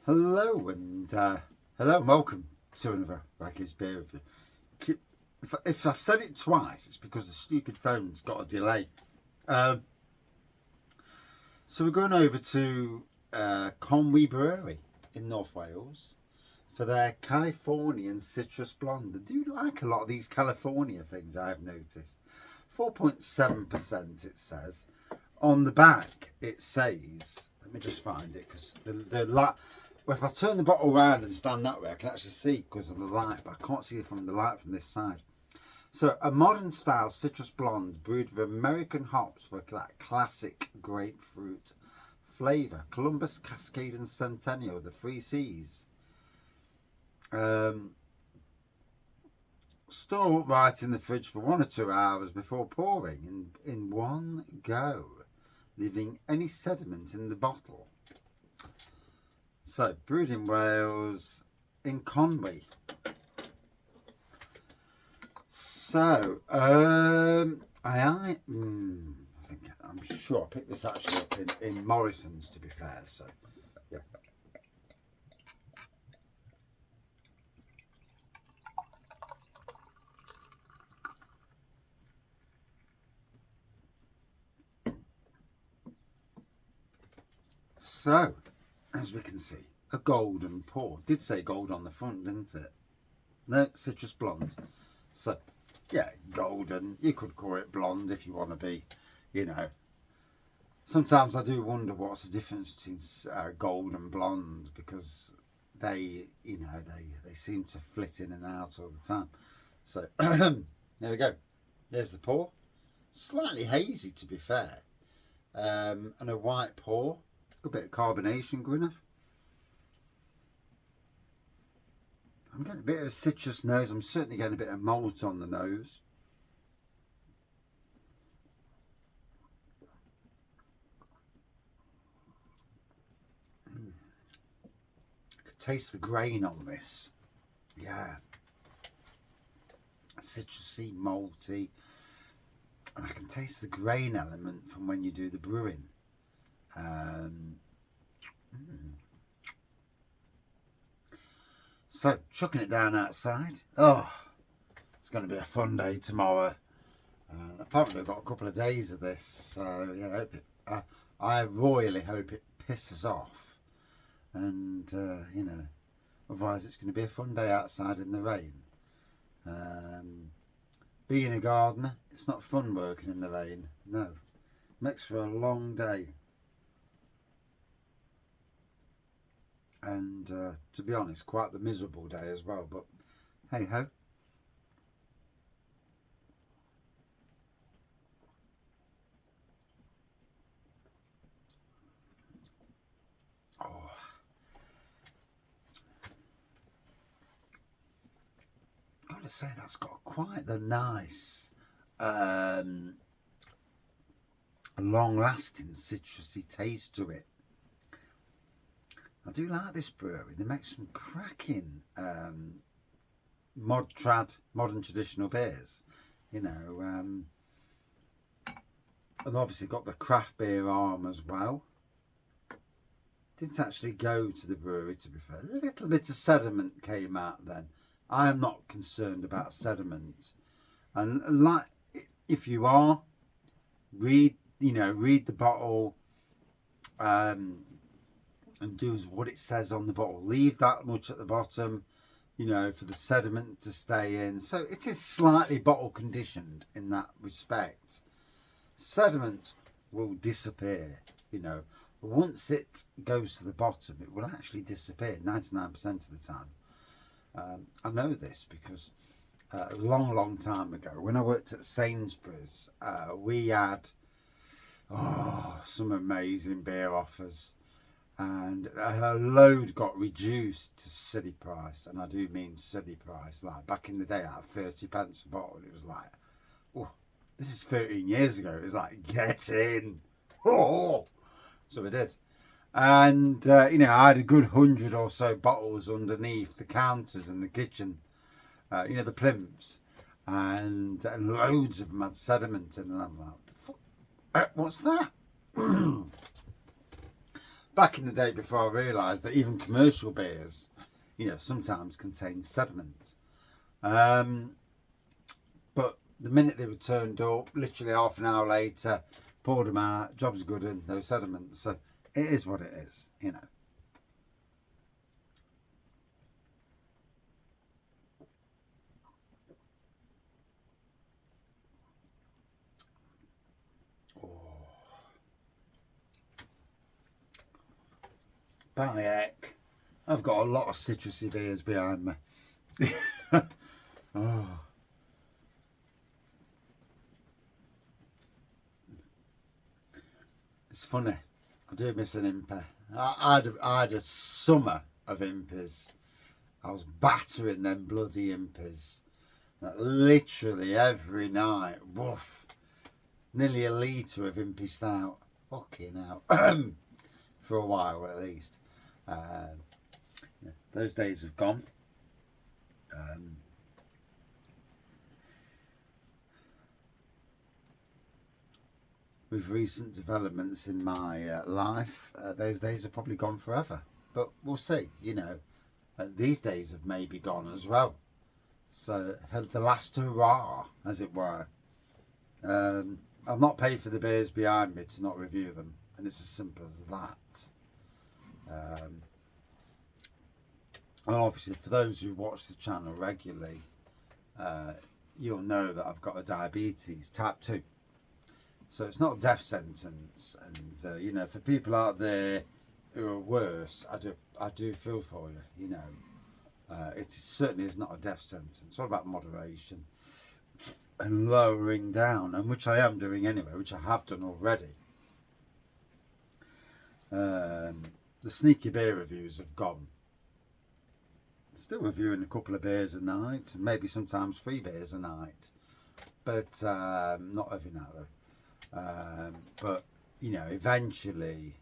Hello and welcome to another Raggy's Beer Review. If I've said it twice, it's because the stupid phone's got a delay. So we're going over to Conwy Brewery in North Wales for their Californian Citrus Blonde. I do like a lot of these California things, I've noticed. 4.7% it says. On the back it says, let me just find it because the light. Well, if I turn the bottle around and stand that way, I can actually see because of the light, but I can't see it from the light from this side. So, a modern style citrus blonde brewed with American hops for that classic grapefruit flavour. Columbus, Cascade and Centennial, the three C's. Store right in the fridge for 1 or 2 hours before pouring in one go, leaving any sediment in the bottle. So, brewed in Wales, in Conwy. So, I'm sure I picked this actually up in Morrison's, to be fair. So, yeah. So, as we can see, a golden pour. Did say gold on the front, didn't it? No, citrus blonde. So, yeah, golden. You could call it blonde if you want to be, you know. Sometimes I do wonder what's the difference between gold and blonde, because they seem to flit in and out all the time. So, there we go. There's the pour. Slightly hazy, to be fair. And a white pour. Good bit of carbonation, Gwyneth. I'm getting a bit of a citrus nose. I'm certainly getting a bit of malt on the nose. I could taste the grain on this. Yeah. Citrusy, malty. And I can taste the grain element from when you do the brewing. So, chucking it down outside. Oh, it's going to be a fun day tomorrow. Apparently we've got a couple of days of this. So, yeah, I royally hope it pisses off. And, otherwise it's going to be a fun day outside in the rain. Being a gardener, it's not fun working in the rain. No. Makes for a long day. And to be honest, quite the miserable day as well, but hey ho. Oh, gotta say that's got quite the nice long-lasting citrusy taste to it. I do like this brewery. They make some cracking modern traditional beers. You know, I've obviously got the craft beer arm as well. Didn't actually go to the brewery, to be fair. A little bit of sediment came out then. I am not concerned about sediment. And like, if you are, read the bottle. And do what it says on the bottle. Leave that much at the bottom, for the sediment to stay in. So it is slightly bottle conditioned in that respect. Sediment will disappear, Once it goes to the bottom, it will actually disappear 99% of the time. I know this because a long time ago, when I worked at Sainsbury's, we had some amazing beer offers. And her load got reduced to silly price, and I do mean silly price. Like back in the day, at 30 pence a bottle, it was like, oh, this is 13 years ago. It was like, get in, oh. So we did, and I had a good 100 or so bottles underneath the counters in the kitchen, the plimps, and loads of them had sediment in, and I'm like, what the fuck? What's that? back in the day before I realised that even commercial beers, sometimes contain sediment. But the minute they were turned up, literally half an hour later, poured them out, job's good and no sediment. So it is what it is, By heck, I've got a lot of citrusy beers behind me. Oh. It's funny. I do miss an impy. I had a summer of impies. I was battering them bloody impies. Literally every night. Woof. Nearly a litre of impy stout. Fucking hell. For a while at least. Those days have gone. With recent developments in my life, those days are probably gone forever. But we'll see, these days have maybe gone as well. So, the last hurrah, as it were. I've not paid for the beers behind me to not review them, and it's as simple as that. And obviously, for those who watch the channel regularly, you'll know that I've got a diabetes, type 2. So it's not a death sentence, and for people out there who are worse, I do feel for you. It certainly is not a death sentence. It's all about moderation and lowering down, and which I am doing anyway, which I have done already. The sneaky beer reviews have gone. Still reviewing a couple of beers a night, maybe sometimes 3 beers a night, but not every night though. But eventually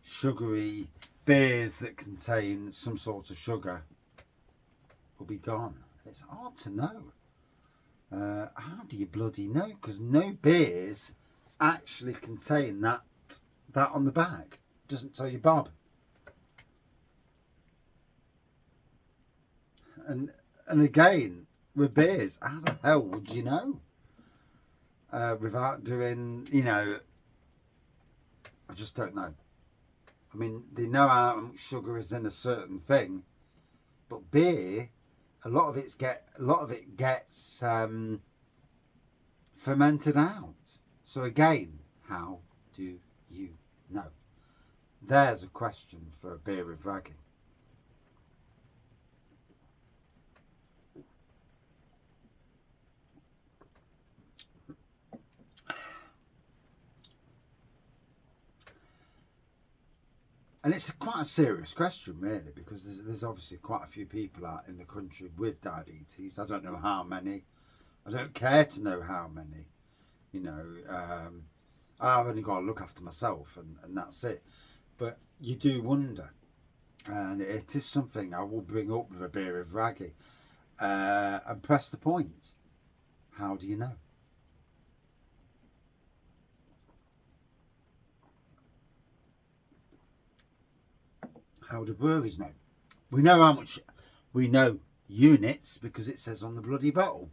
sugary beers that contain some sort of sugar will be gone. It's hard to know. How do you bloody know? Because no beers actually contain that on the back. It doesn't tell you Bob. And again, with beers, how the hell would you know? Without doing, I just don't know. I mean, they know how much sugar is in a certain thing, but beer, a lot of it gets fermented out. So again, how do you know? There's a question for a beer with ragging. And it's quite a serious question, really, because there's obviously quite a few people out in the country with diabetes. I don't know how many. I don't care to know how many. I've only got to look after myself, and that's it. But you do wonder, and it is something I will bring up with a beer of Raggy, and press the point. How do you know? How do breweries know? We know how much. We know units because it says on the bloody bottle.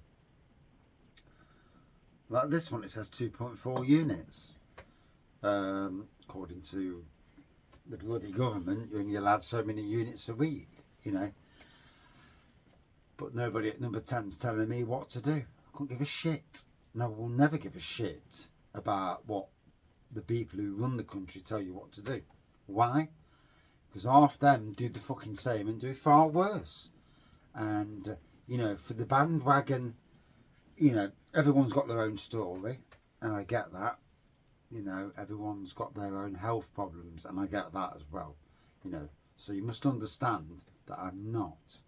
Like this one, it says 2.4 units. According to the bloody government, you're only allowed so many units a week, But nobody at number 10's telling me what to do. I couldn't give a shit. And I will never give a shit about what the people who run the country tell you what to do. Why? Because half them do the fucking same and do it far worse. And, for the bandwagon, everyone's got their own story. And I get that. Everyone's got their own health problems. And I get that as well. So you must understand that I'm not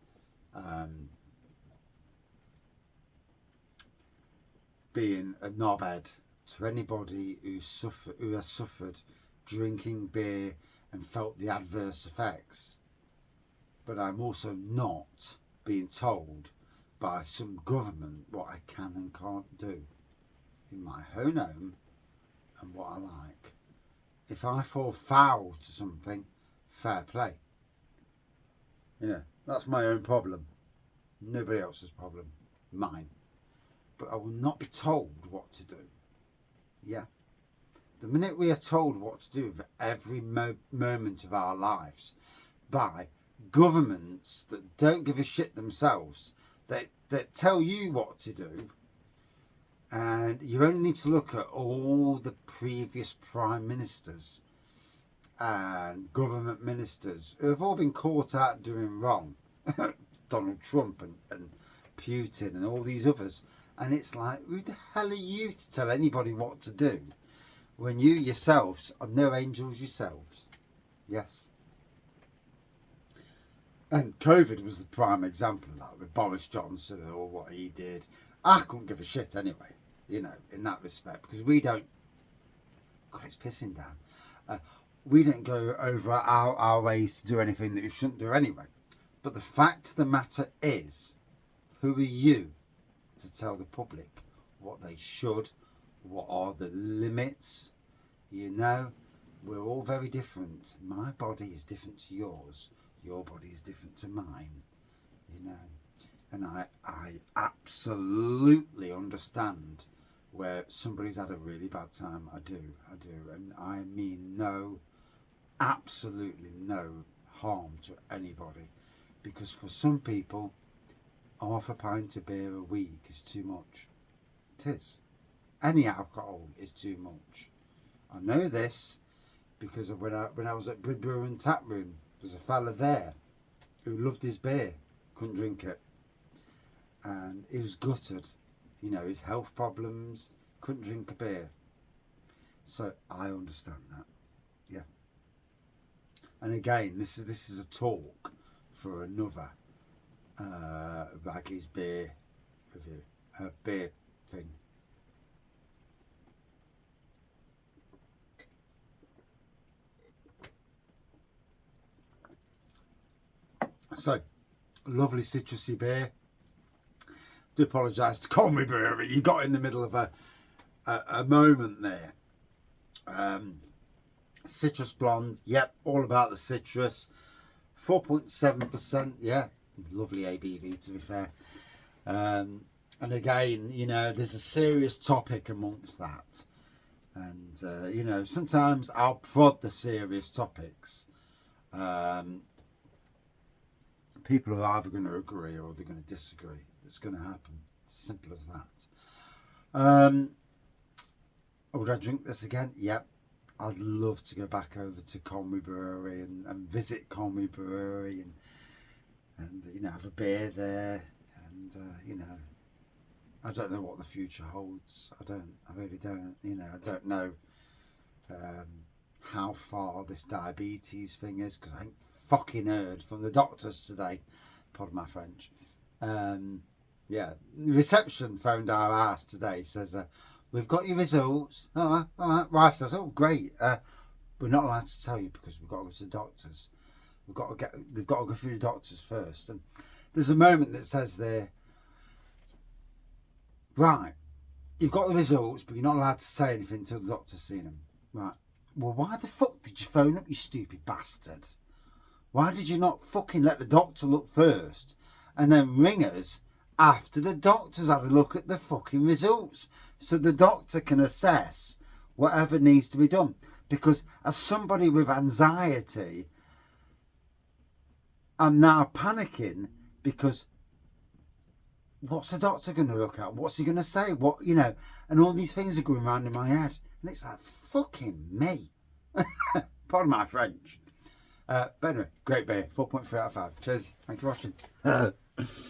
being a knobhead to anybody who has suffered drinking beer and felt the adverse effects. But I'm also not being told by some government what I can and can't do in my own home and what I like. if I fall foul to something, fair play. You know, that's my own problem. Nobody else's problem. Mine. But I will not be told what to do. Yeah. The minute we are told what to do with every moment of our lives by governments that don't give a shit themselves, that tell you what to do, and you only need to look at all the previous prime ministers and government ministers who have all been caught out doing wrong. Donald Trump and Putin and all these others. And it's like, who the hell are you to tell anybody what to do when you yourselves are no angels yourselves? Yes. And COVID was the prime example of that with Boris Johnson and all what he did. I couldn't give a shit anyway, you know, in that respect, because we don't... God, it's pissing down. We don't go over our ways to do anything that you shouldn't do anyway. But the fact of the matter is, who are you to tell the public what they should, what are the limits? You know, we're all very different. My body is different to yours. Your body is different to mine. You know, and I absolutely understand where somebody's had a really bad time. I do. And I mean absolutely no harm to anybody. Because for some people, half a pint of beer a week is too much. It is. Any alcohol is too much. I know this because when I was at Brewery and Tap Room, there was a fella there who loved his beer, couldn't drink it. And he was gutted. You know, his health problems, couldn't drink a beer. So I understand that. Yeah. And again, this is a talk for another Raggy's beer review, beer thing. So, lovely citrusy beer. Do apologise to Conwy Brewery. You got in the middle of a moment there. Citrus blonde. Yep, all about the citrus. 4.7%. Yeah, lovely ABV to be fair. And again, you know, there's a serious topic amongst that. And, you know, sometimes I'll prod the serious topics. People are either going to agree or they're going to disagree. It's going to happen. It's as simple as that. Would I drink this again? Yep. I'd love to go back over to Conwy Brewery and visit Conwy Brewery and you know, have a beer there. And, you know, I don't know what the future holds. I really don't. You know, I don't know how far this diabetes thing is, because I ain't fucking heard from the doctors today. Pardon my French. Yeah, reception phoned our house today, says, we've got your results. All right. Wife says, oh, great. We're not allowed to tell you because we've got to go to the doctors. They've got to go through the doctors first. And there's a moment that says there, right, you've got the results, but you're not allowed to say anything until the doctor's seen them. Right. Well, why the fuck did you phone up, you stupid bastard? Why did you not fucking let the doctor look first and then ring us after the doctor's had a look at the fucking results, so the doctor can assess whatever needs to be done? Because as somebody with anxiety, I'm now panicking because what's the doctor going to look at? What's he going to say? What, you know, and all these things are going around in my head. And it's like, fucking me. Pardon my French. But anyway, great beer. 4.3 out of 5. Cheers. Thank you for watching.